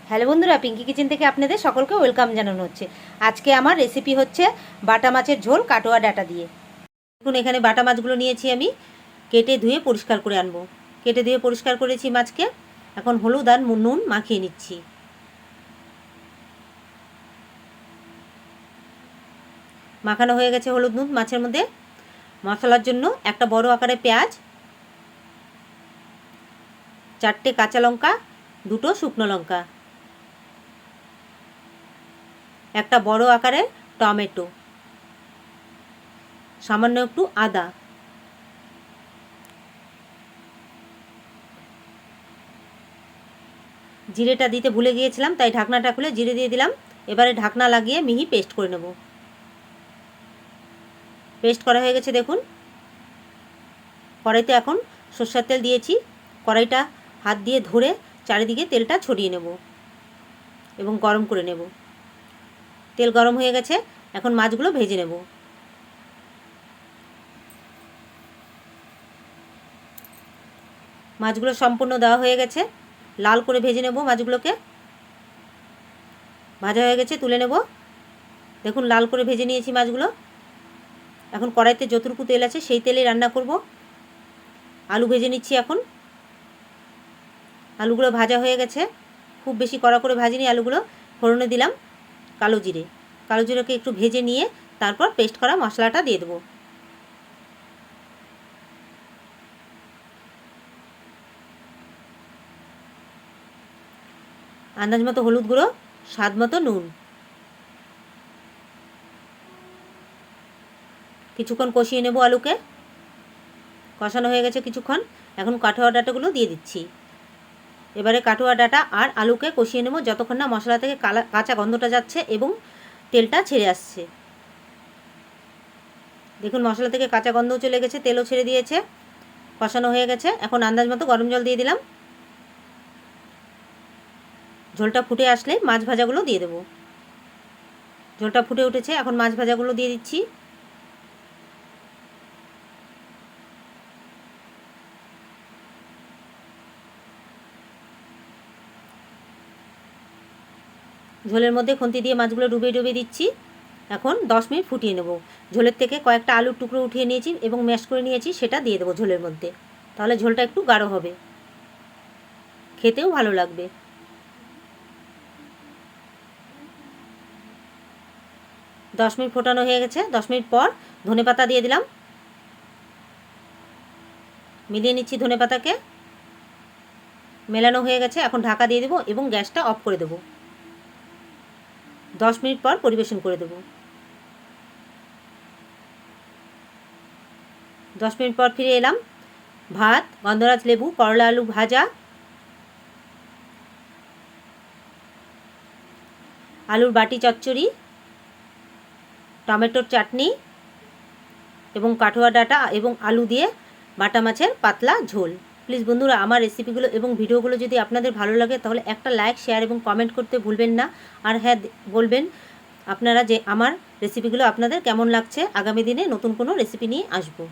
Hello বন্ধুরা, Pinki kitchen থেকে আপনাদের সকলকে ওয়েলকাম জানানো হচ্ছে। আজকে আমার রেসিপি হচ্ছে বাটা মাছের ঝোল কাটোয়া ডাঁটা দিয়ে। দেখুন, এখানে বাটা মাছগুলো নিয়েছি আমি, কেটে ধুয়ে পরিষ্কার করে আনবো। কেটে ধুয়ে পরিষ্কার করেছি মাছকে। এখন হলুদ আর নুন মাখিয়ে নিচ্ছি। মাখানো হয়ে গেছে হলুদ নুন মাছের মধ্যে। মশলার জন্য একটা বড় আকারে পেঁয়াজ, 4টে কাঁচা লঙ্কা, 2টো শুকনো লঙ্কা, একটা বড় আকারের টমেটো, সামান্য একটু আদা, জিরেটা দিতে ভুলে গিয়েছিলাম তাই ঢাকনাটা খুলে জিরে দিয়ে দিলাম। এবারে ঢাকনা লাগিয়ে মিহি পেস্ট করে নেব। পেস্ট করা হয়ে গেছে দেখুন। কড়াইতে এখন সরষের তেল দিয়েছি। কড়াইটা হাত দিয়ে ধরে চারিদিকে তেলটা ছড়িয়ে নেব এবং গরম করে নেব। তেল গরম হয়ে গেছে, এখন মাছগুলো ভেজে নেব। মাছগুলো সম্পূর্ণ দেওয়া হয়ে গেছে। লাল করে ভেজে নেব মাছগুলোকে। ভাজা হয়ে গেছে, তুলে নেব। দেখুন, লাল করে ভেজে নিয়েছি মাছগুলো। এখন কড়াইতে যতটুকু তেল আছে সেই তেলে রান্না করব। আলু ভেজে নিচ্ছি এখন। আলুগুলো ভাজা হয়ে গেছে, খুব বেশি কড়া করে ভাজিনি আলুগুলো। ফোড়নে দিলাম কালো জিরে। কালো জিরেকে একটু ভেজে নিয়ে তারপর পেস্ট করা মশলাটা দিয়ে দেবো। আন্দাজ মতো হলুদ গুঁড়ো, স্বাদ মতো নুন। কিছুক্ষণ কষিয়ে নেব আলুকে। কষানো হয়ে গেছে কিছুক্ষণ। এখন কাটোয়া ডাঁটাগুলো দিয়ে দিচ্ছি। এবারে কাটোয়া ডাঁটা আর আলুকে কষিয়ে নেব যতক্ষণ না মশলা থেকে কাঁচা গন্ধটা যাচ্ছে এবং তেলটা ছেড়ে আসছে। দেখুন, মশলা থেকে কাঁচা গন্ধও চলে গেছে, তেলও ছেড়ে দিয়েছে। কষানো হয়ে গেছে। এখন আন্দাজ মতো গরম জল দিয়ে দিলাম। ঝোলটা ফুটে আসলে মাছ ভাজাগুলো দিয়ে দেবো। ঝোলটা ফুটে উঠেছে, এখন মাছ ভাজাগুলো দিয়ে দিচ্ছি। ঝোলের মধ্যে খুন্তি দিয়ে মাছগুলো ডুবিয়ে ডুবিয়ে দিচ্ছি। এখন 10 মিনিট ফুটিয়ে নেব। ঝোলের থেকে কয়েকটা আলুর টুকরো উঠিয়ে নিয়েছি এবং ম্যাশ করে নিয়েছি, সেটা দিয়ে দেবো ঝোলের মধ্যে। তাহলে ঝোলটা একটু গাঢ় হবে, খেতেও ভালো লাগবে। 10 মিনিট ফোটানো হয়ে গেছে। 10 মিনিট পর ধনেপাতা দিয়ে দিলাম। মিলিয়ে নিচ্ছি ধনেপাতাকে। মেলানো হয়ে গেছে, এখন ঢাকা দিয়ে দেবো এবং গ্যাসটা অফ করে দেবো। 10 মিনিট পর পরিবেশন করে দেবো। 10 মিনিট পর ফিরে এলাম। ভাত, গন্ধরাজ লেবু, করলা আলু ভাজা, আলুর বাটি চচ্চড়ি, টমেটোর চাটনি এবং কাটোয়া ডাঁটা এবং আলু দিয়ে বাটা মাছের পাতলা ঝোল। প্লিজ বন্ধুরা, আমার রেসিপিগুলো এবং ভিডিওগুলো যদি আপনাদের ভালো লাগে তাহলে একটা লাইক, শেয়ার এবং কমেন্ট করতে ভুলবেন না। আর হ্যাঁ, বলবেন আপনারা যে আমার রেসিপিগুলো আপনাদের কেমন লাগছে। আগামী দিনে নতুন কোনো রেসিপি নিয়ে আসবো।